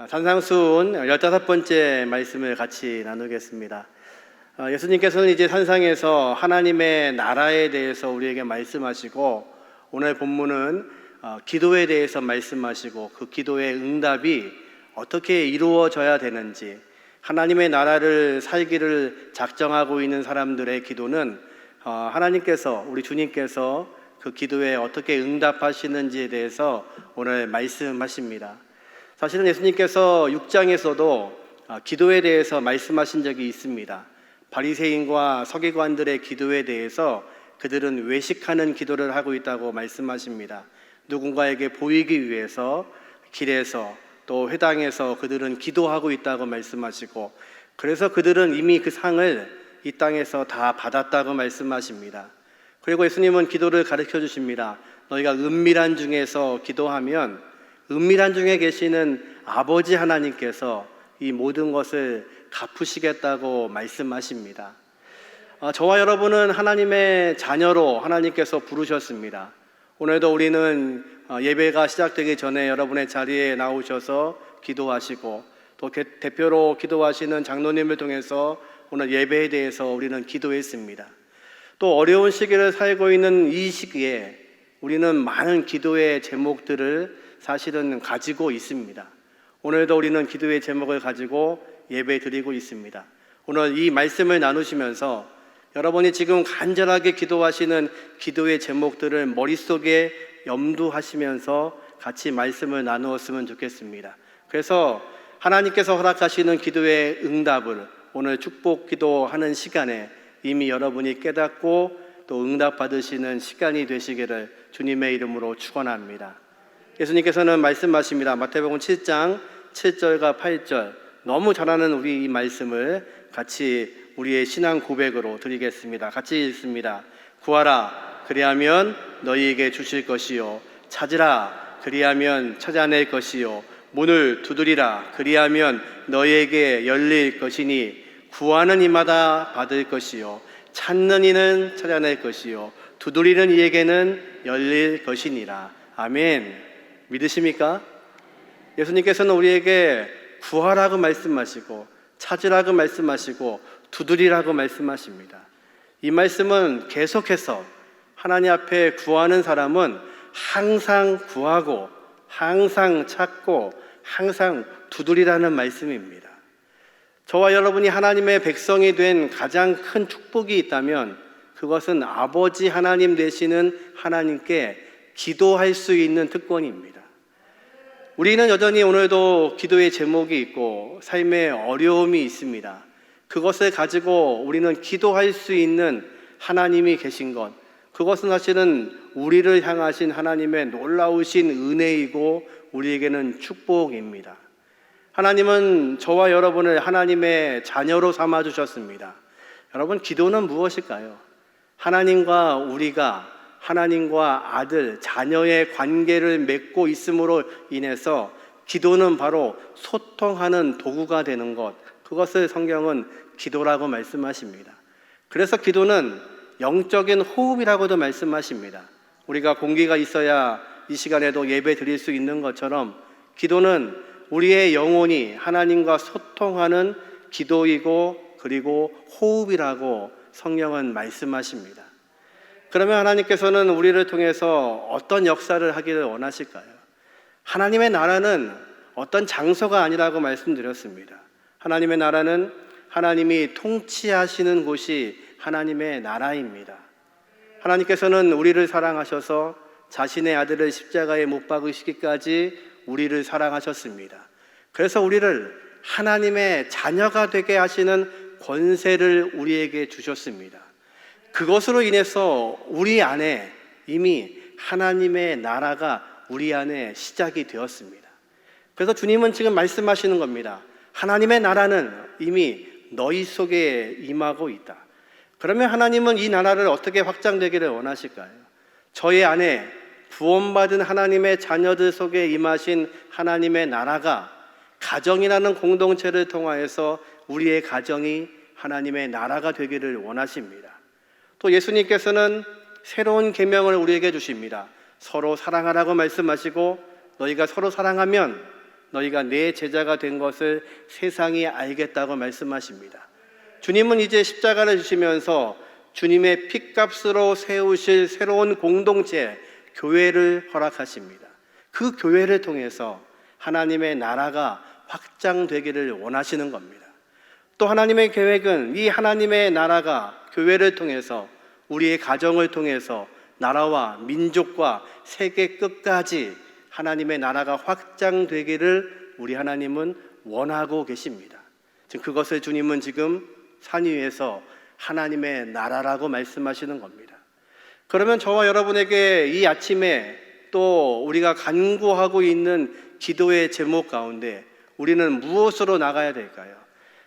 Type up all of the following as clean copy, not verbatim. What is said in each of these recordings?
산상수훈 15번째 말씀을 같이 나누겠습니다. 예수님께서는 이제 산상에서 하나님의 나라에 대해서 우리에게 말씀하시고, 오늘 본문은 기도에 대해서 말씀하시고, 그 기도의 응답이 어떻게 이루어져야 되는지, 하나님의 나라를 살기를 작정하고 있는 사람들의 기도는 하나님께서, 우리 주님께서 그 기도에 어떻게 응답하시는지에 대해서 오늘 말씀하십니다. 사실은 예수님께서 6장에서도 기도에 대해서 말씀하신 적이 있습니다. 바리새인과 서기관들의 기도에 대해서 그들은 외식하는 기도를 하고 있다고 말씀하십니다. 누군가에게 보이기 위해서 길에서 또 회당에서 그들은 기도하고 있다고 말씀하시고, 그래서 그들은 이미 그 상을 이 땅에서 다 받았다고 말씀하십니다. 그리고 예수님은 기도를 가르쳐 주십니다. 너희가 은밀한 중에서 기도하면 은밀한 중에 계시는 아버지 하나님께서 이 모든 것을 갚으시겠다고 말씀하십니다. 저와 여러분은 하나님의 자녀로 하나님께서 부르셨습니다. 오늘도 우리는 예배가 시작되기 전에 여러분의 자리에 나오셔서 기도하시고, 또 대표로 기도하시는 장로님을 통해서 오늘 예배에 대해서 우리는 기도했습니다. 또 어려운 시기를 살고 있는 이 시기에 우리는 많은 기도의 제목들을 사실은 가지고 있습니다. 오늘도 우리는 기도의 제목을 가지고 예배 드리고 있습니다. 오늘 이 말씀을 나누시면서 여러분이 지금 간절하게 기도하시는 기도의 제목들을 머릿속에 염두하시면서 같이 말씀을 나누었으면 좋겠습니다. 그래서 하나님께서 허락하시는 기도의 응답을 오늘 축복 기도하는 시간에 이미 여러분이 깨닫고 또 응답 받으시는 시간이 되시기를 주님의 이름으로 축원합니다. 예수님께서는 말씀하십니다. 마태복음 7장 7절과 8절, 너무 잘 아는 우리 이 말씀을 같이 우리의 신앙 고백으로 드리겠습니다. 같이 읽습니다. 구하라, 그리하면 너희에게 주실 것이요, 찾으라, 그리하면 찾아낼 것이요, 문을 두드리라, 그리하면 너희에게 열릴 것이니, 구하는 이마다 받을 것이요, 찾는 이는 찾아낼 것이요, 두드리는 이에게는 열릴 것이니라. 아멘. 믿으십니까? 예수님께서는 우리에게 구하라고 말씀하시고, 찾으라고 말씀하시고, 두드리라고 말씀하십니다. 이 말씀은 계속해서 하나님 앞에 구하는 사람은 항상 구하고, 항상 찾고, 항상 두드리라는 말씀입니다. 저와 여러분이 하나님의 백성이 된 가장 큰 축복이 있다면 그것은 아버지 하나님 되시는 하나님께 기도할 수 있는 특권입니다. 우리는 여전히 오늘도 기도의 제목이 있고 삶의 어려움이 있습니다. 그것을 가지고 우리는 기도할 수 있는 하나님이 계신 것, 그것은 사실은 우리를 향하신 하나님의 놀라우신 은혜이고 우리에게는 축복입니다. 하나님은 저와 여러분을 하나님의 자녀로 삼아주셨습니다. 여러분, 기도는 무엇일까요? 하나님과 우리가 하나님과 아들, 자녀의 관계를 맺고 있음으로 인해서 기도는 바로 소통하는 도구가 되는 것, 그것을 성경은 기도라고 말씀하십니다. 그래서 기도는 영적인 호흡이라고도 말씀하십니다. 우리가 공기가 있어야 이 시간에도 예배 드릴 수 있는 것처럼 기도는 우리의 영혼이 하나님과 소통하는 기도이고 그리고 호흡이라고 성경은 말씀하십니다. 그러면 하나님께서는 우리를 통해서 어떤 역사를 하기를 원하실까요? 하나님의 나라는 어떤 장소가 아니라고 말씀드렸습니다. 하나님의 나라는 하나님이 통치하시는 곳이 하나님의 나라입니다. 하나님께서는 우리를 사랑하셔서 자신의 아들을 십자가에 못 박으시기까지 우리를 사랑하셨습니다. 그래서 우리를 하나님의 자녀가 되게 하시는 권세를 우리에게 주셨습니다. 그것으로 인해서 우리 안에 이미 하나님의 나라가 우리 안에 시작이 되었습니다. 그래서 주님은 지금 말씀하시는 겁니다. 하나님의 나라는 이미 너희 속에 임하고 있다. 그러면 하나님은 이 나라를 어떻게 확장되기를 원하실까요? 저희 안에 구원받은 하나님의 자녀들 속에 임하신 하나님의 나라가 가정이라는 공동체를 통하여서 우리의 가정이 하나님의 나라가 되기를 원하십니다. 또 예수님께서는 새로운 계명을 우리에게 주십니다. 서로 사랑하라고 말씀하시고, 너희가 서로 사랑하면 너희가 내 제자가 된 것을 세상이 알겠다고 말씀하십니다. 주님은 이제 십자가를 주시면서 주님의 핏값으로 세우실 새로운 공동체, 교회를 허락하십니다. 그 교회를 통해서 하나님의 나라가 확장되기를 원하시는 겁니다. 또 하나님의 계획은 이 하나님의 나라가 교회를 통해서 우리의 가정을 통해서 나라와 민족과 세계 끝까지 하나님의 나라가 확장되기를 우리 하나님은 원하고 계십니다. 지금 그것을 주님은 지금 산 위에서 하나님의 나라라고 말씀하시는 겁니다. 그러면 저와 여러분에게 이 아침에 또 우리가 간구하고 있는 기도의 제목 가운데 우리는 무엇으로 나가야 될까요?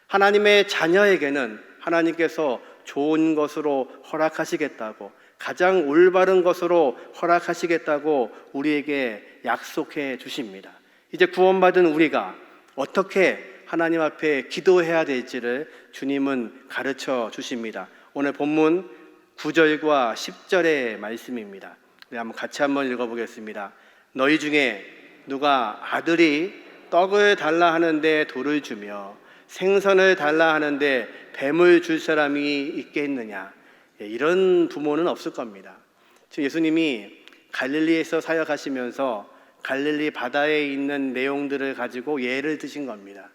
하나님의 자녀에게는 하나님께서 좋은 것으로 허락하시겠다고, 가장 올바른 것으로 허락하시겠다고 우리에게 약속해 주십니다. 이제 구원받은 우리가 어떻게 하나님 앞에 기도해야 될지를 주님은 가르쳐 주십니다. 오늘 본문 9절과 10절의 말씀입니다. 우리 같이 한번 읽어보겠습니다. 너희 중에 누가 아들이 떡을 달라 하는데 돌을 주며 생선을 달라 하는데 뱀을 줄 사람이 있겠느냐? 이런 부모는 없을 겁니다. 지금 예수님이 갈릴리에서 사역하시면서 갈릴리 바다에 있는 내용들을 가지고 예를 드신 겁니다.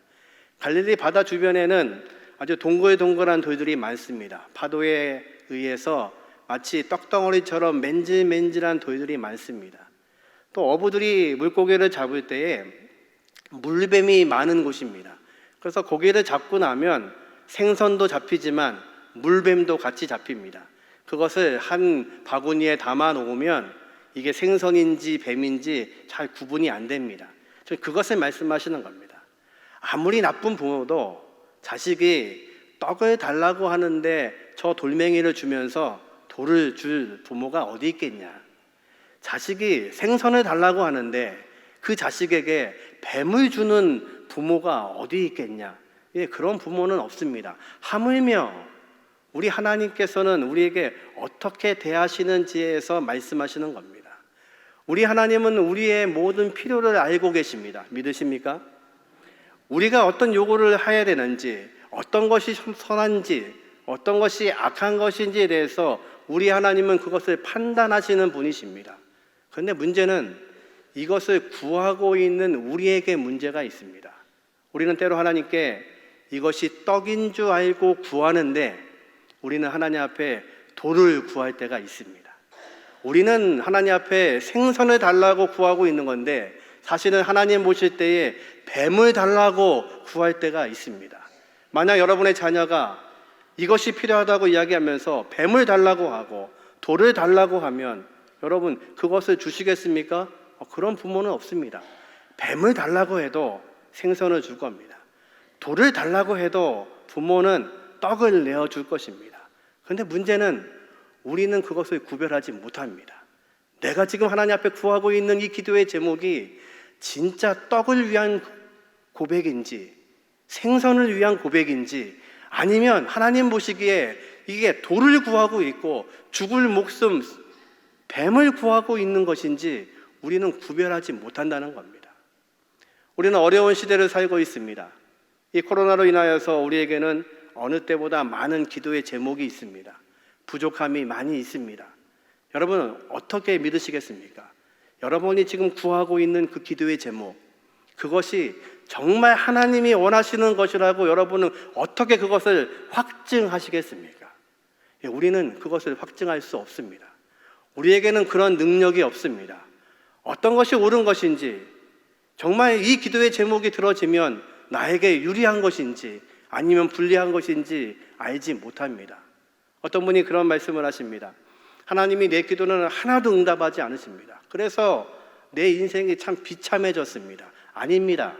갈릴리 바다 주변에는 아주 동글동글한 돌들이 많습니다. 파도에 의해서 마치 떡덩어리처럼 맨질맨질한 돌들이 많습니다. 또 어부들이 물고기를 잡을 때에 물뱀이 많은 곳입니다. 그래서 고기를 잡고 나면 생선도 잡히지만 물뱀도 같이 잡힙니다. 그것을 한 바구니에 담아 놓으면 이게 생선인지 뱀인지 잘 구분이 안 됩니다. 그것을 말씀하시는 겁니다. 아무리 나쁜 부모도 자식이 떡을 달라고 하는데 저 돌멩이를 주면서 돌을 줄 부모가 어디 있겠냐. 자식이 생선을 달라고 하는데 그 자식에게 뱀을 주는 부모가 어디 있겠냐. 그런 부모는 없습니다. 하물며 우리 하나님께서는 우리에게 어떻게 대하시는지에서 말씀하시는 겁니다. 우리 하나님은 우리의 모든 필요를 알고 계십니다. 믿으십니까? 우리가 어떤 요구를 해야 되는지, 어떤 것이 선한지, 어떤 것이 악한 것인지에 대해서 우리 하나님은 그것을 판단하시는 분이십니다. 그런데 문제는 이것을 구하고 있는 우리에게 문제가 있습니다. 우리는 때로 하나님께 이것이 떡인 줄 알고 구하는데 우리는 하나님 앞에 돌을 구할 때가 있습니다. 우리는 하나님 앞에 생선을 달라고 구하고 있는 건데 사실은 하나님 보실 때에 뱀을 달라고 구할 때가 있습니다. 만약 여러분의 자녀가 이것이 필요하다고 이야기하면서 뱀을 달라고 하고 돌을 달라고 하면 여러분 그것을 주시겠습니까? 그런 부모는 없습니다. 뱀을 달라고 해도 생선을 줄 겁니다. 돌을 달라고 해도 부모는 떡을 내어줄 것입니다. 그런데 문제는 우리는 그것을 구별하지 못합니다. 내가 지금 하나님 앞에 구하고 있는 이 기도의 제목이 진짜 떡을 위한 고백인지 생선을 위한 고백인지 아니면 하나님 보시기에 이게 돌을 구하고 있고 죽을 목숨 뱀을 구하고 있는 것인지 우리는 구별하지 못한다는 겁니다. 우리는 어려운 시대를 살고 있습니다. 이 코로나로 인하여서 우리에게는 어느 때보다 많은 기도의 제목이 있습니다. 부족함이 많이 있습니다. 여러분은 어떻게 믿으시겠습니까? 여러분이 지금 구하고 있는 그 기도의 제목, 그것이 정말 하나님이 원하시는 것이라고 여러분은 어떻게 그것을 확증하시겠습니까? 우리는 그것을 확증할 수 없습니다. 우리에게는 그런 능력이 없습니다. 어떤 것이 옳은 것인지, 정말 이 기도의 제목이 들어지면 나에게 유리한 것인지 아니면 불리한 것인지 알지 못합니다. 어떤 분이 그런 말씀을 하십니다. 하나님이 내 기도는 하나도 응답하지 않으십니다. 그래서 내 인생이 참 비참해졌습니다. 아닙니다.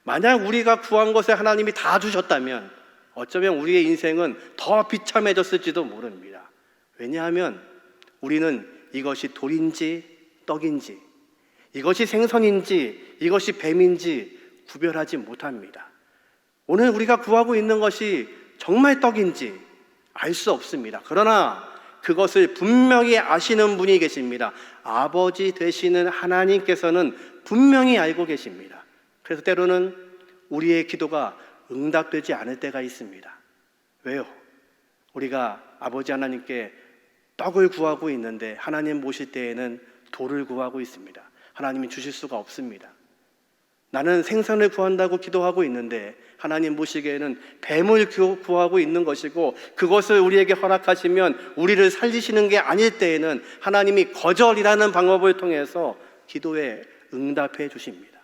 만약 우리가 구한 것을 하나님이 다 주셨다면 어쩌면 우리의 인생은 더 비참해졌을지도 모릅니다. 왜냐하면 우리는 이것이 돌인지 떡인지, 이것이 생선인지 이것이 뱀인지 구별하지 못합니다. 오늘 우리가 구하고 있는 것이 정말 떡인지 알 수 없습니다. 그러나 그것을 분명히 아시는 분이 계십니다. 아버지 되시는 하나님께서는 분명히 알고 계십니다. 그래서 때로는 우리의 기도가 응답되지 않을 때가 있습니다. 왜요? 우리가 아버지 하나님께 떡을 구하고 있는데 하나님 모실 때에는 돌을 구하고 있습니다. 하나님이 주실 수가 없습니다. 나는 생선을 구한다고 기도하고 있는데 하나님 모시기에는 뱀을 구하고 있는 것이고, 그것을 우리에게 허락하시면 우리를 살리시는 게 아닐 때에는 하나님이 거절이라는 방법을 통해서 기도에 응답해 주십니다.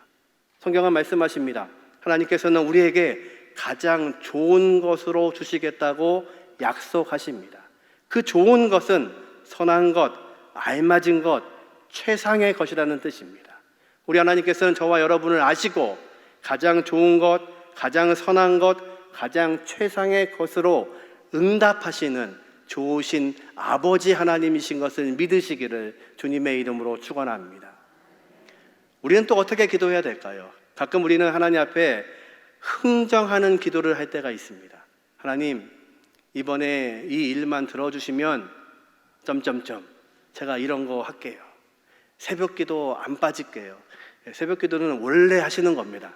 성경은 말씀하십니다. 하나님께서는 우리에게 가장 좋은 것으로 주시겠다고 약속하십니다. 그 좋은 것은 선한 것, 알맞은 것, 최상의 것이라는 뜻입니다. 우리 하나님께서는 저와 여러분을 아시고 가장 좋은 것, 가장 선한 것, 가장 최상의 것으로 응답하시는 좋으신 아버지 하나님이신 것을 믿으시기를 주님의 이름으로 축원합니다. 우리는 또 어떻게 기도해야 될까요? 가끔 우리는 하나님 앞에 흥정하는 기도를 할 때가 있습니다. 하나님, 이번에 이 일만 들어주시면 제가 이런 거 할게요. 새벽 기도 안 빠질게요. 새벽 기도는 원래 하시는 겁니다.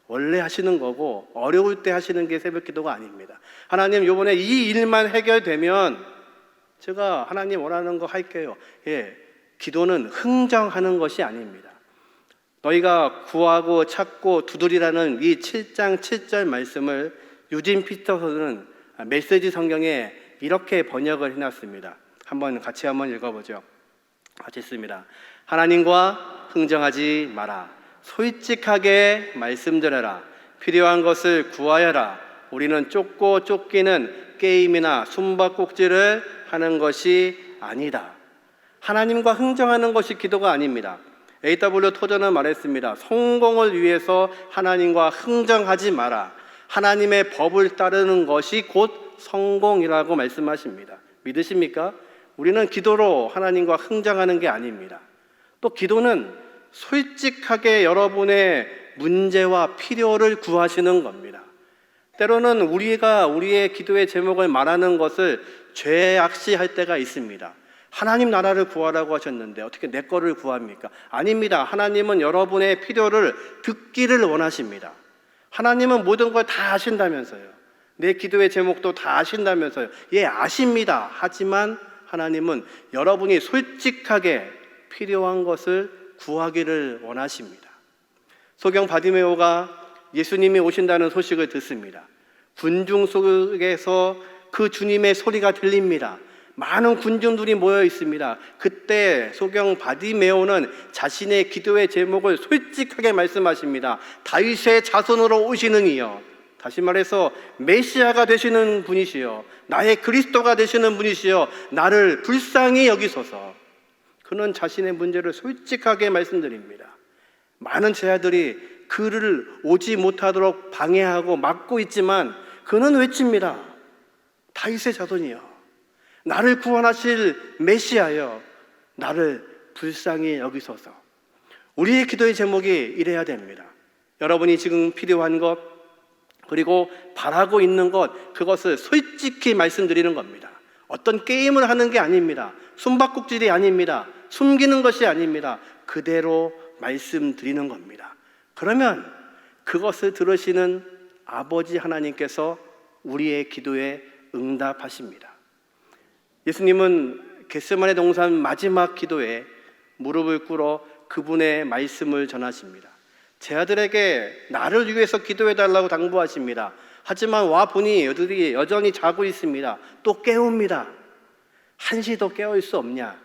원래 하시는 거고, 어려울 때 하시는 게 새벽 기도가 아닙니다. 하나님, 이번에 이 일만 해결되면 제가 하나님 원하는 거 할게요. 기도는 흥정하는 것이 아닙니다. 너희가 구하고 찾고 두드리라는 이 7장 7절 말씀을 유진 피터슨은 메시지 성경에 이렇게 번역을 해놨습니다. 같이 한번 읽어보죠. 같이 읽습니다. 하나님과 흥정하지 마라. 솔직하게 말씀드려라. 필요한 것을 구하여라. 우리는 쫓고 쫓기는 게임이나 숨바꼭질을 하는 것이 아니다. 하나님과 흥정하는 것이 기도가 아닙니다. A.W. 토저는 말했습니다. 성공을 위해서 하나님과 흥정하지 마라. 하나님의 법을 따르는 것이 곧 성공이라고 말씀하십니다. 믿으십니까? 우리는 기도로 하나님과 흥정하는 게 아닙니다. 또 기도는 솔직하게 여러분의 문제와 필요를 구하시는 겁니다. 때로는 우리가 우리의 기도의 제목을 말하는 것을 죄악시할 때가 있습니다. 하나님 나라를 구하라고 하셨는데 어떻게 내 거를 구합니까? 아닙니다. 하나님은 여러분의 필요를 듣기를 원하십니다. 하나님은 모든 걸 다 아신다면서요. 내 기도의 제목도 다 아신다면서요. 아십니다. 하지만 하나님은 여러분이 솔직하게 필요한 것을 구하기를 원하십니다. 소경 바디메오가 예수님이 오신다는 소식을 듣습니다. 군중 속에서 그 주님의 소리가 들립니다. 많은 군중들이 모여 있습니다. 그때 소경 바디메오는 자신의 기도의 제목을 솔직하게 말씀하십니다. 다윗의 자손으로 오시는 이여, 다시 말해서 메시아가 되시는 분이시여, 나의 그리스도가 되시는 분이시여, 나를 불쌍히 여기소서. 그는 자신의 문제를 솔직하게 말씀드립니다. 많은 제자들이 그를 오지 못하도록 방해하고 막고 있지만 그는 외칩니다. 다윗의 자손이여, 나를 구원하실 메시아여, 나를 불쌍히 여기소서. 우리의 기도의 제목이 이래야 됩니다. 여러분이 지금 필요한 것, 그리고 바라고 있는 것, 그것을 솔직히 말씀드리는 겁니다. 어떤 게임을 하는 게 아닙니다. 숨바꼭질이 아닙니다. 숨기는 것이 아닙니다. 그대로 말씀드리는 겁니다. 그러면 그것을 들으시는 아버지 하나님께서 우리의 기도에 응답하십니다. 예수님은 겟세마네 동산 마지막 기도에 무릎을 꿇어 그분의 말씀을 전하십니다. 제 아들에게 나를 위해서 기도해달라고 당부하십니다. 하지만 와보니 여들이 여전히 자고 있습니다. 또 깨웁니다. 한시도 깨울 수 없냐?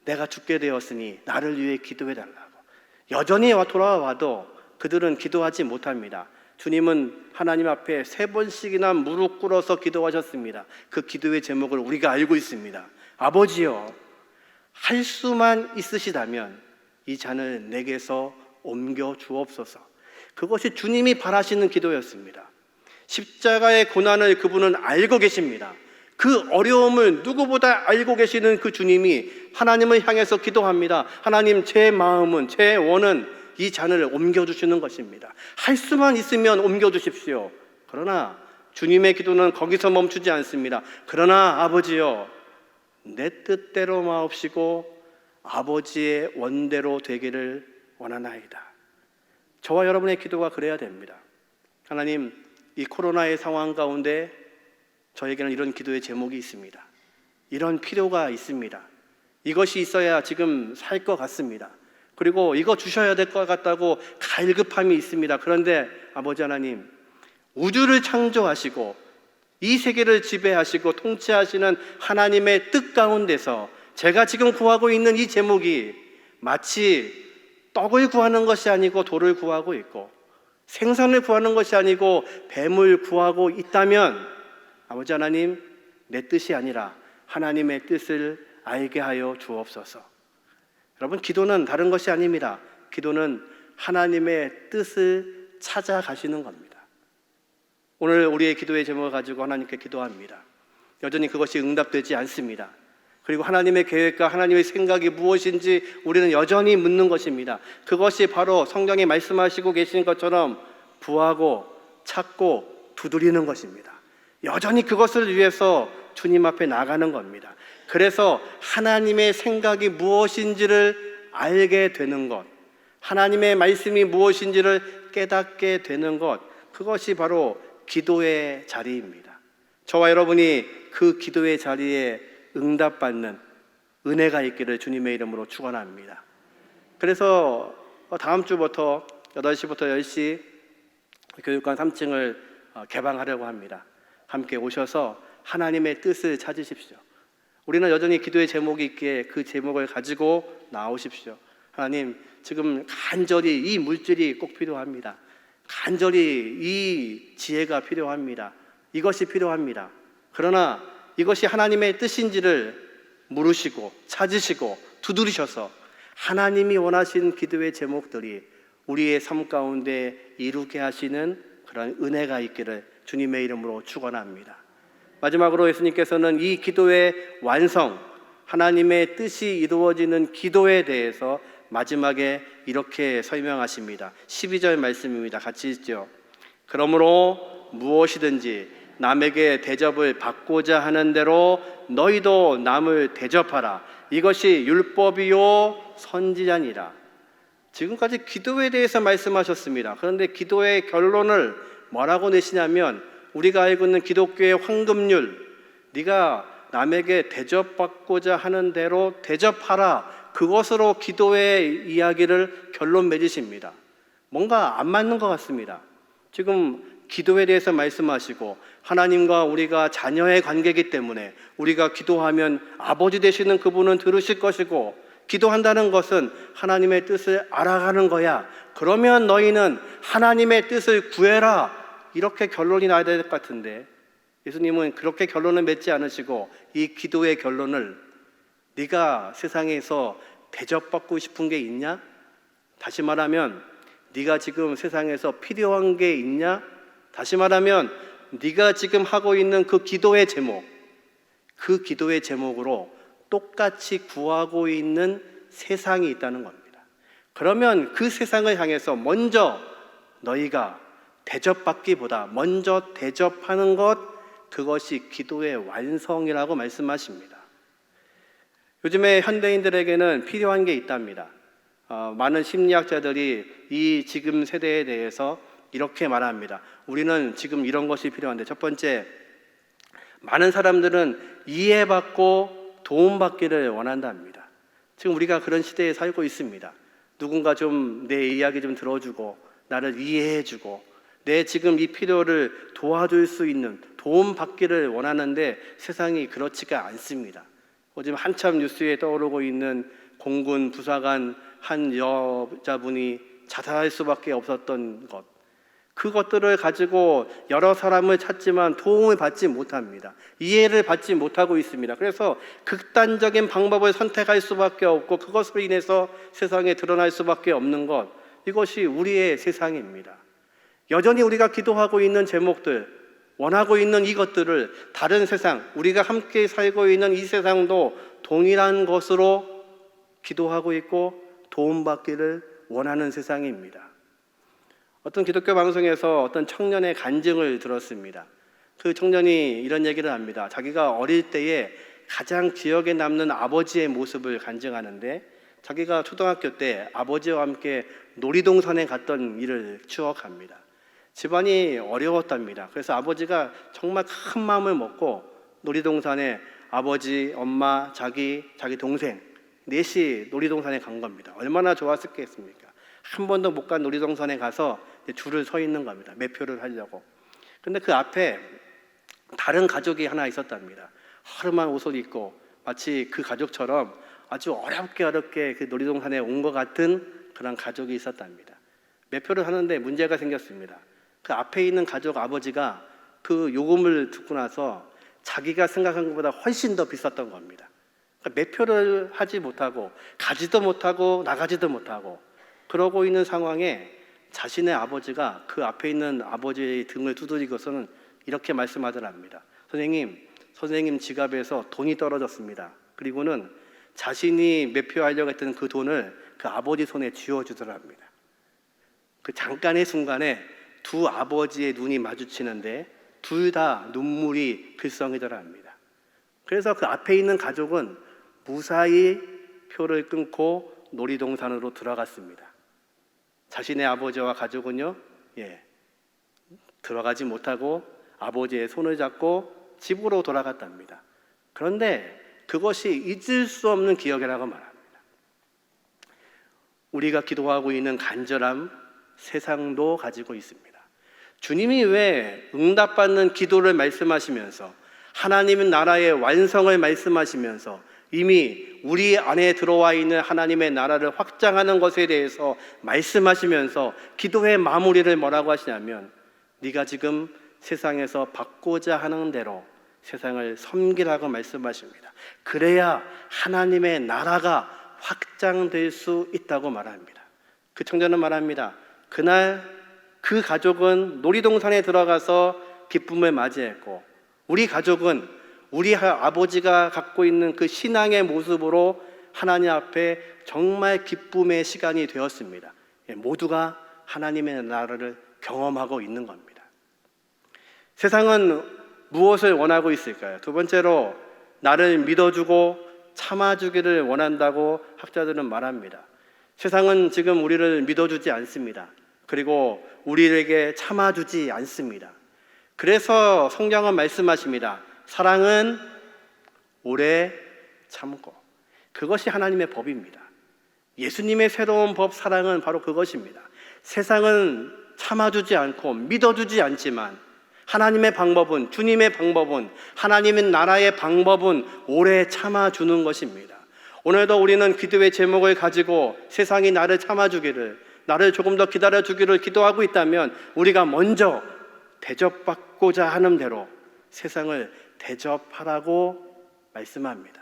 내가 죽게 되었으니 나를 위해 기도해달라고. 여전히 돌아와도 그들은 기도하지 못합니다. 주님은 하나님 앞에 3번씩이나 무릎 꿇어서 기도하셨습니다. 그 기도의 제목을 우리가 알고 있습니다. 아버지여, 할 수만 있으시다면 이 잔을 내게서 옮겨 주옵소서. 그것이 주님이 바라시는 기도였습니다. 십자가의 고난을 그분은 알고 계십니다. 그 어려움을 누구보다 알고 계시는 그 주님이 하나님을 향해서 기도합니다. 하나님, 제 마음은, 제 원은 이 잔을 옮겨주시는 것입니다. 할 수만 있으면 옮겨주십시오. 그러나 주님의 기도는 거기서 멈추지 않습니다. 그러나 아버지여, 내 뜻대로 마옵시고 아버지의 원대로 되기를 원하나이다. 저와 여러분의 기도가 그래야 됩니다. 하나님, 이 코로나의 상황 가운데 저에게는 이런 기도의 제목이 있습니다. 이런 필요가 있습니다. 이것이 있어야 지금 살 것 같습니다. 그리고 이거 주셔야 될 것 같다고 갈급함이 있습니다. 그런데 아버지 하나님, 우주를 창조하시고 이 세계를 지배하시고 통치하시는 하나님의 뜻 가운데서 제가 지금 구하고 있는 이 제목이 마치 떡을 구하는 것이 아니고 돌을 구하고 있고 생선을 구하는 것이 아니고 뱀을 구하고 있다면 아버지 하나님, 내 뜻이 아니라 하나님의 뜻을 알게 하여 주옵소서. 여러분, 기도는 다른 것이 아닙니다. 기도는 하나님의 뜻을 찾아가시는 겁니다. 오늘 우리의 기도의 제목을 가지고 하나님께 기도합니다. 여전히 그것이 응답되지 않습니다. 그리고 하나님의 계획과 하나님의 생각이 무엇인지 우리는 여전히 묻는 것입니다. 그것이 바로 성경에 말씀하시고 계신 것처럼 구하고 찾고 두드리는 것입니다. 여전히 그것을 위해서 주님 앞에 나가는 겁니다. 그래서 하나님의 생각이 무엇인지를 알게 되는 것, 하나님의 말씀이 무엇인지를 깨닫게 되는 것, 그것이 바로 기도의 자리입니다. 저와 여러분이 그 기도의 자리에 응답받는 은혜가 있기를 주님의 이름으로 축원합니다. 그래서 다음 주부터 8시부터 10시 교육관 3층을 개방하려고 합니다. 함께 오셔서 하나님의 뜻을 찾으십시오. 우리는 여전히 기도의 제목이 있기에 그 제목을 가지고 나오십시오. 하나님, 지금 간절히 이 물질이 꼭 필요합니다. 간절히 이 지혜가 필요합니다. 이것이 필요합니다. 그러나 이것이 하나님의 뜻인지를 물으시고 찾으시고 두드리셔서 하나님이 원하신 기도의 제목들이 우리의 삶 가운데 이루게 하시는 그런 은혜가 있기를 주님의 이름으로 축원합니다. 마지막으로 예수님께서는 이 기도의 완성, 하나님의 뜻이 이루어지는 기도에 대해서 마지막에 이렇게 설명하십니다. 12절 말씀입니다. 같이 읽죠. 그러므로 무엇이든지 남에게 대접을 받고자 하는 대로 너희도 남을 대접하라. 이것이 율법이요 선지자니라. 지금까지 기도에 대해서 말씀하셨습니다. 그런데 기도의 결론을 뭐라고 내시냐면 우리가 알고 있는 기독교의 황금률, 네가 남에게 대접받고자 하는 대로 대접하라. 그것으로 기도의 이야기를 결론 맺으십니다. 뭔가 안 맞는 것 같습니다. 지금 기도에 대해서 말씀하시고 하나님과 우리가 자녀의 관계이기 때문에 우리가 기도하면 아버지 되시는 그분은 들으실 것이고 기도한다는 것은 하나님의 뜻을 알아가는 거야. 그러면 너희는 하나님의 뜻을 구해라. 이렇게 결론이 나야 될 것 같은데 예수님은 그렇게 결론을 맺지 않으시고 이 기도의 결론을 네가 세상에서 대접받고 싶은 게 있냐? 다시 말하면 네가 지금 세상에서 필요한 게 있냐? 다시 말하면 네가 지금 하고 있는 그 기도의 제목, 그 기도의 제목으로 똑같이 구하고 있는 세상이 있다는 겁니다. 그러면 그 세상을 향해서 먼저 너희가 대접받기보다 먼저 대접하는 것, 그것이 기도의 완성이라고 말씀하십니다. 요즘에 현대인들에게는 필요한 게 있답니다. 많은 심리학자들이 이 지금 세대에 대해서 이렇게 말합니다. 우리는 지금 이런 것이 필요한데, 첫 번째, 많은 사람들은 이해받고 도움받기를 원한답니다. 지금 우리가 그런 시대에 살고 있습니다. 누군가 좀 내 이야기 좀 들어주고 나를 이해해주고 내 지금 이 필요를 도와줄 수 있는 도움받기를 원하는데 세상이 그렇지가 않습니다. 요즘 한참 뉴스에 떠오르고 있는 공군 부사관 한 여자분이 자살할 수밖에 없었던 것, 그것들을 가지고 여러 사람을 찾지만 도움을 받지 못합니다. 이해를 받지 못하고 있습니다. 그래서 극단적인 방법을 선택할 수밖에 없고 그것으로 인해서 세상에 드러날 수밖에 없는 것, 이것이 우리의 세상입니다. 여전히 우리가 기도하고 있는 제목들, 원하고 있는 이것들을 다른 세상, 우리가 함께 살고 있는 이 세상도 동일한 것으로 기도하고 있고 도움받기를 원하는 세상입니다. 어떤 기독교 방송에서 어떤 청년의 간증을 들었습니다. 그 청년이 이런 얘기를 합니다. 자기가 어릴 때에 가장 기억에 남는 아버지의 모습을 간증하는데, 자기가 초등학교 때 아버지와 함께 놀이동산에 갔던 일을 추억합니다. 집안이 어려웠답니다. 그래서 아버지가 정말 큰 마음을 먹고 놀이동산에 아버지, 엄마, 자기 동생 넷이 놀이동산에 간 겁니다. 얼마나 좋았겠습니까? 한 번도 못 간 놀이동산에 가서 줄을 서 있는 겁니다. 매표를 하려고. 근데 그 앞에 다른 가족이 하나 있었답니다. 허름한 옷을 입고 마치 그 가족처럼 아주 어렵게 그 놀이동산에 온 것 같은 그런 가족이 있었답니다. 매표를 하는데 문제가 생겼습니다. 그 앞에 있는 가족 아버지가 그 요금을 듣고 나서 자기가 생각한 것보다 훨씬 더 비쌌던 겁니다. 그러니까 매표를 하지 못하고 가지도 못하고 나가지도 못하고 그러고 있는 상황에 자신의 아버지가 그 앞에 있는 아버지의 등을 두드리고서는 이렇게 말씀하더랍니다. 선생님 지갑에서 돈이 떨어졌습니다. 그리고는 자신이 매표하려고 했던 그 돈을 그 아버지 손에 쥐어주더랍니다. 그 잠깐의 순간에 두 아버지의 눈이 마주치는데 둘 다 눈물이 글썽이더랍니다. 그래서 그 앞에 있는 가족은 무사히 표를 끊고 놀이동산으로 들어갔습니다. 자신의 아버지와 가족은요, 들어가지 못하고 아버지의 손을 잡고 집으로 돌아갔답니다. 그런데 그것이 잊을 수 없는 기억이라고 말합니다. 우리가 기도하고 있는 간절함, 세상도 가지고 있습니다. 주님이 왜 응답받는 기도를 말씀하시면서 하나님의 나라의 완성을 말씀하시면서 이미 우리 안에 들어와 있는 하나님의 나라를 확장하는 것에 대해서 말씀하시면서 기도의 마무리를 뭐라고 하시냐면 네가 지금 세상에서 받고자 하는 대로 세상을 섬기라고 말씀하십니다. 그래야 하나님의 나라가 확장될 수 있다고 말합니다. 그 청년은 말합니다. 그날 그 가족은 놀이동산에 들어가서 기쁨을 맞이했고 우리 가족은 우리 아버지가 갖고 있는 그 신앙의 모습으로 하나님 앞에 정말 기쁨의 시간이 되었습니다. 모두가 하나님의 나라를 경험하고 있는 겁니다. 세상은 무엇을 원하고 있을까요? 두 번째로 나를 믿어주고 참아주기를 원한다고 학자들은 말합니다. 세상은 지금 우리를 믿어주지 않습니다. 그리고 우리에게 참아주지 않습니다. 그래서 성경은 말씀하십니다. 사랑은 오래 참고. 그것이 하나님의 법입니다. 예수님의 새로운 법 사랑은 바로 그것입니다. 세상은 참아주지 않고 믿어주지 않지만 하나님의 방법은, 주님의 방법은, 하나님의 나라의 방법은 오래 참아주는 것입니다. 오늘도 우리는 기도의 제목을 가지고 세상이 나를 참아주기를, 나를 조금 더 기다려주기를 기도하고 있다면 우리가 먼저 대접받고자 하는 대로 세상을 대접하라고 말씀합니다.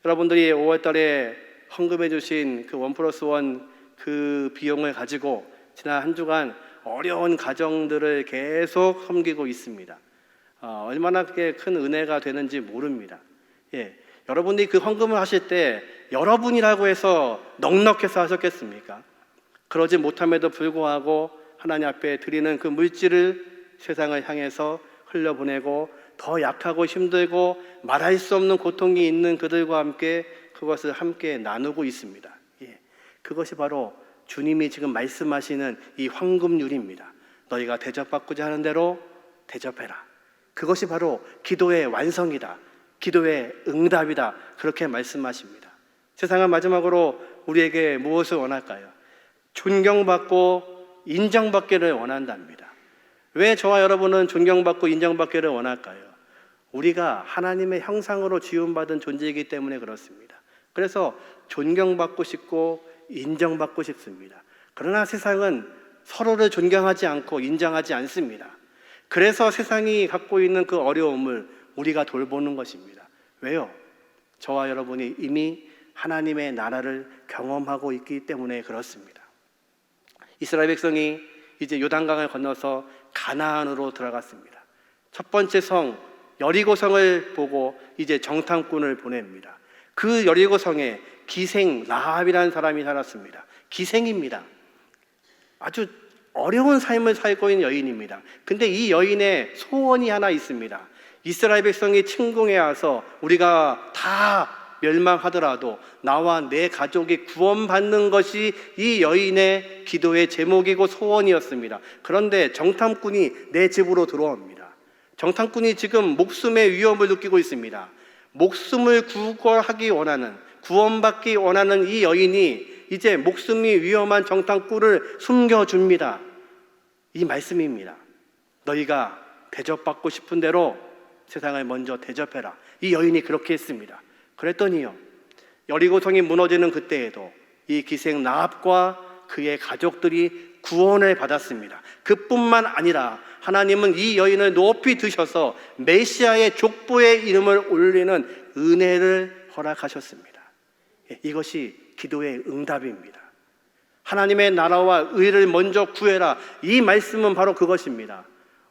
여러분들이 5월달에 헌금해 주신 그 1+1 그 비용을 가지고 지난 한 주간 어려운 가정들을 계속 섬기고 있습니다. 얼마나 그게 큰 은혜가 되는지 모릅니다. 여러분들이 그 헌금을 하실 때 여러분이라고 해서 넉넉해서 하셨겠습니까? 그러지 못함에도 불구하고 하나님 앞에 드리는 그 물질을 세상을 향해서 흘려보내고 더 약하고 힘들고 말할 수 없는 고통이 있는 그들과 함께 그것을 함께 나누고 있습니다. 그것이 바로 주님이 지금 말씀하시는 이 황금률입니다. 너희가 대접받고자 하는 대로 대접해라. 그것이 바로 기도의 완성이다. 기도의 응답이다. 그렇게 말씀하십니다. 세상은 마지막으로 우리에게 무엇을 원할까요? 존경받고 인정받기를 원한답니다. 왜 저와 여러분은 존경받고 인정받기를 원할까요? 우리가 하나님의 형상으로 지음받은 존재이기 때문에 그렇습니다. 그래서 존경받고 싶고 인정받고 싶습니다. 그러나 세상은 서로를 존경하지 않고 인정하지 않습니다. 그래서 세상이 갖고 있는 그 어려움을 우리가 돌보는 것입니다. 왜요? 저와 여러분이 이미 하나님의 나라를 경험하고 있기 때문에 그렇습니다. 이스라엘 백성이 이제 요단강을 건너서 가나안으로 들어갔습니다. 첫 번째 성 여리고성을 보고 이제 정탐꾼을 보냅니다. 그 여리고성에 기생 라합이라는 사람이 살았습니다. 기생입니다. 아주 어려운 삶을 살고 있는 여인입니다. 근데 이 여인의 소원이 하나 있습니다. 이스라엘 백성이 침공해 와서 우리가 다 멸망하더라도 나와 내 가족이 구원받는 것이 이 여인의 기도의 제목이고 소원이었습니다. 그런데 정탐꾼이 내 집으로 들어옵니다. 정탐꾼이 지금 목숨의 위험을 느끼고 있습니다. 목숨을 구원받기 원하는 이 여인이 이제 목숨이 위험한 정탐꾼을 숨겨줍니다. 이 말씀입니다. 너희가 대접받고 싶은 대로 세상을 먼저 대접해라. 이 여인이 그렇게 했습니다. 그랬더니요, 여리고성이 무너지는 그때에도 이 기생 라합과 그의 가족들이 구원을 받았습니다. 그뿐만 아니라 하나님은 이 여인을 높이 드셔서 메시아의 족보의 이름을 올리는 은혜를 허락하셨습니다. 이것이 기도의 응답입니다. 하나님의 나라와 의를 먼저 구해라. 이 말씀은 바로 그것입니다.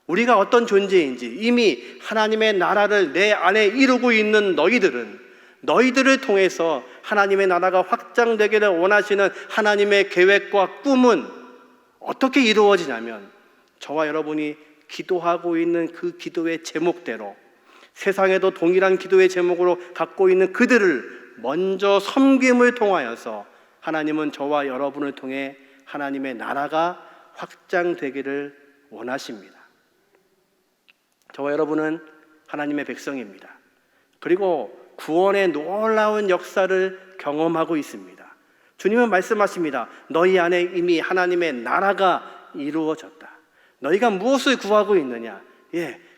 우리가 어떤 존재인지 이미 하나님의 나라를 내 안에 이루고 있는 너희들을 통해서 하나님의 나라가 확장되기를 원하시는 하나님의 계획과 꿈은 어떻게 이루어지냐면 저와 여러분이 기도하고 있는 그 기도의 제목대로 세상에도 동일한 기도의 제목으로 갖고 있는 그들을 먼저 섬김을 통하여서 하나님은 저와 여러분을 통해 하나님의 나라가 확장되기를 원하십니다. 저와 여러분은 하나님의 백성입니다. 그리고 구원의 놀라운 역사를 경험하고 있습니다. 주님은 말씀하십니다. 너희 안에 이미 하나님의 나라가 이루어졌다. 너희가 무엇을 구하고 있느냐?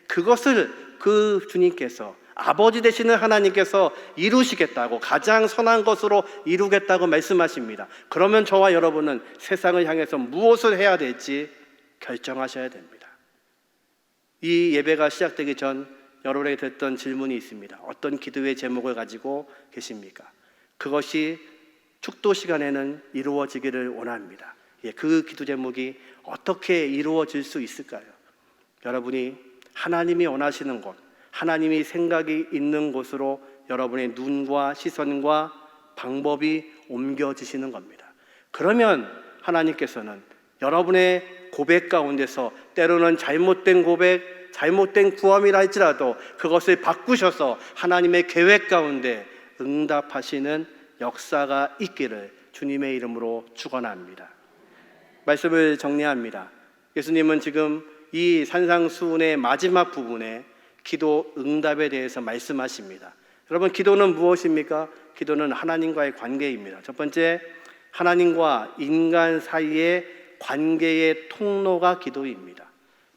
그것을 그 주님께서, 아버지 되시는 하나님께서 이루시겠다고, 가장 선한 것으로 이루겠다고 말씀하십니다. 그러면 저와 여러분은 세상을 향해서 무엇을 해야 될지 결정하셔야 됩니다. 이 예배가 시작되기 전 여러분에게 드렸던 질문이 있습니다. 어떤 기도의 제목을 가지고 계십니까? 그것이 축도 시간에는 이루어지기를 원합니다. 그 기도 제목이 어떻게 이루어질 수 있을까요? 여러분이 하나님이 원하시는 곳, 하나님이 생각이 있는 곳으로 여러분의 눈과 시선과 방법이 옮겨지시는 겁니다. 그러면 하나님께서는 여러분의 고백 가운데서 때로는 잘못된 고백, 잘못된 구함이라 할지라도 그것을 바꾸셔서 하나님의 계획 가운데 응답하시는 역사가 있기를 주님의 이름으로 축원합니다. 말씀을 정리합니다. 예수님은 지금 이 산상수훈의 마지막 부분에 기도 응답에 대해서 말씀하십니다. 여러분, 기도는 무엇입니까? 기도는 하나님과의 관계입니다. 첫 번째, 하나님과 인간 사이의 관계의 통로가 기도입니다.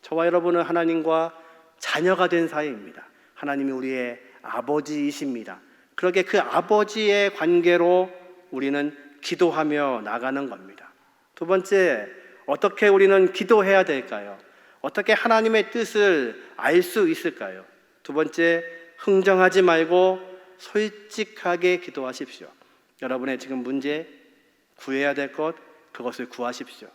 저와 여러분은 하나님과 자녀가 된 사이입니다. 하나님이 우리의 아버지이십니다. 그렇게 그 아버지의 관계로 우리는 기도하며 나가는 겁니다. 두 번째, 어떻게 우리는 기도해야 될까요? 어떻게 하나님의 뜻을 알 수 있을까요? 두 번째, 흥정하지 말고 솔직하게 기도하십시오. 여러분의 지금 문제, 구해야 될 것, 그것을 구하십시오.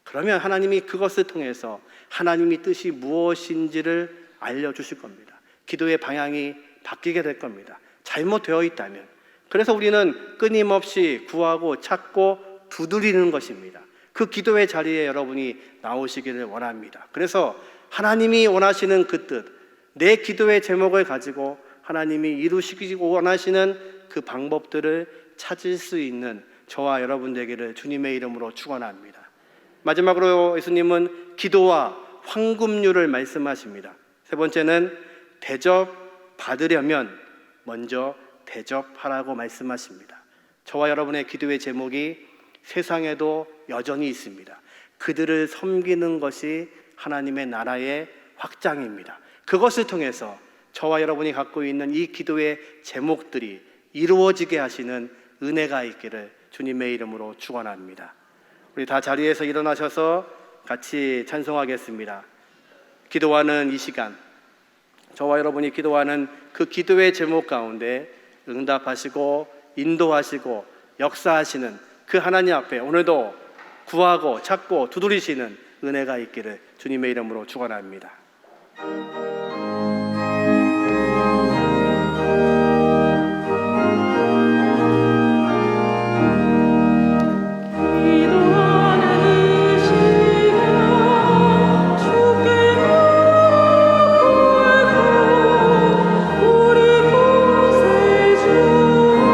그러면 하나님이 그것을 통해서 하나님의 뜻이 무엇인지를 알려주실 겁니다. 기도의 방향이 바뀌게 될 겁니다. 잘못되어 있다면. 그래서 우리는 끊임없이 구하고 찾고 두드리는 것입니다. 그 기도의 자리에 여러분이 나오시기를 원합니다. 그래서 하나님이 원하시는 그 뜻, 내 기도의 제목을 가지고 하나님이 이루시기 원하시는 그 방법들을 찾을 수 있는 저와 여러분 되기를 주님의 이름으로 축원합니다. 마지막으로 예수님은 기도와 황금률을 말씀하십니다. 세 번째는 대접 받으려면 먼저 대접하라고 말씀하십니다. 저와 여러분의 기도의 제목이 세상에도 여전히 있습니다. 그들을 섬기는 것이 하나님의 나라의 확장입니다. 그것을 통해서 저와 여러분이 갖고 있는 이 기도의 제목들이 이루어지게 하시는 은혜가 있기를 주님의 이름으로 축원합니다. 우리 다 자리에서 일어나셔서 같이 찬송하겠습니다. 기도하는 이 시간, 저와 여러분이 기도하는 그 기도의 제목 가운데 응답하시고 인도하시고 역사하시는 그 하나님 앞에 오늘도 구하고 찾고 두드리시는 은혜가 있기를 주님의 이름으로 축원합니다. 우리 곳에 주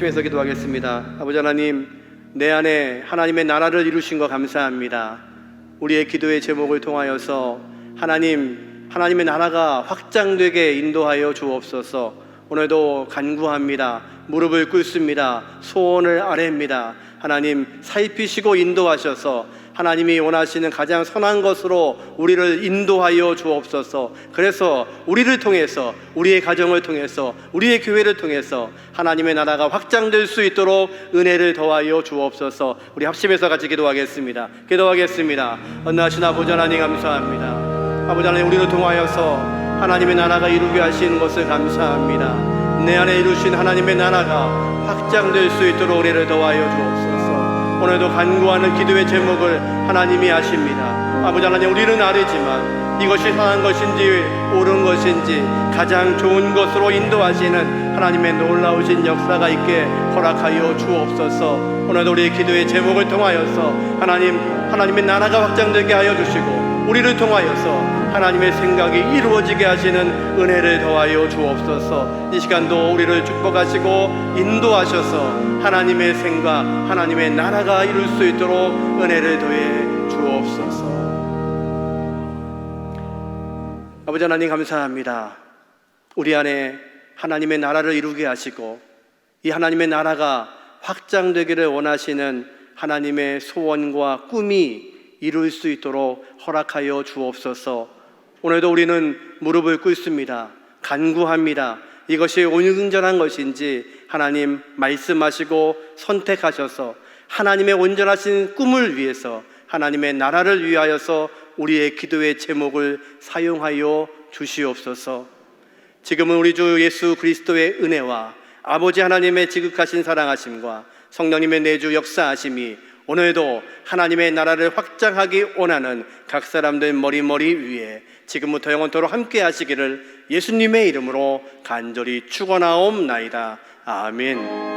합심해서 기도하겠습니다. 아버지 하나님, 내 안에 하나님의 나라를 이루신 거 감사합니다. 우리의 기도의 제목을 통하여서 하나님의 나라가 확장되게 인도하여 주옵소서. 오늘도 간구합니다. 무릎을 꿇습니다. 소원을 아뢰입니다. 하나님, 살피시고 인도하셔서 하나님이 원하시는 가장 선한 것으로 우리를 인도하여 주옵소서. 그래서 우리를 통해서, 우리의 가정을 통해서, 우리의 교회를 통해서 하나님의 나라가 확장될 수 있도록 은혜를 더하여 주옵소서. 우리 합심해서 같이 기도하겠습니다. 언능하신 아버지 하나님 감사합니다. 아버지 하나님, 우리를 통하여서 하나님의 나라가 이루게 하시는 것을 감사합니다. 내 안에 이루신 하나님의 나라가 확장될 수 있도록 은혜를 더하여 주옵소서. 오늘도 간구하는 기도의 제목을 하나님이 아십니다. 아버지 하나님, 우리는 알지만 이것이 선한 것인지 옳은 것인지 가장 좋은 것으로 인도하시는 하나님의 놀라우신 역사가 있게 허락하여 주옵소서. 오늘도 우리의 기도의 제목을 통하여서 하나님의 나라가 확장되게 하여 주시고 우리를 통하여서 하나님의 생각이 이루어지게 하시는 은혜를 더하여 주옵소서. 이 시간도 우리를 축복하시고 인도하셔서 하나님의 생각, 하나님의 나라가 이룰 수 있도록 은혜를 더해 주옵소서. 아버지 하나님 감사합니다. 우리 안에 하나님의 나라를 이루게 하시고 이 하나님의 나라가 확장되기를 원하시는 하나님의 소원과 꿈이 이룰 수 있도록 허락하여 주옵소서. 오늘도 우리는 무릎을 꿇습니다. 간구합니다. 이것이 온전한 것인지 하나님 말씀하시고 선택하셔서 하나님의 온전하신 꿈을 위해서, 하나님의 나라를 위하여서 우리의 기도의 제목을 사용하여 주시옵소서. 지금은 우리 주 예수 그리스도의 은혜와 아버지 하나님의 지극하신 사랑하심과 성령님의 내주 역사하심이 오늘도 하나님의 나라를 확장하기 원하는 각 사람들 머리 위에 지금부터 영원토록 함께 하시기를 예수님의 이름으로 간절히 축원하옵나이다. 아멘.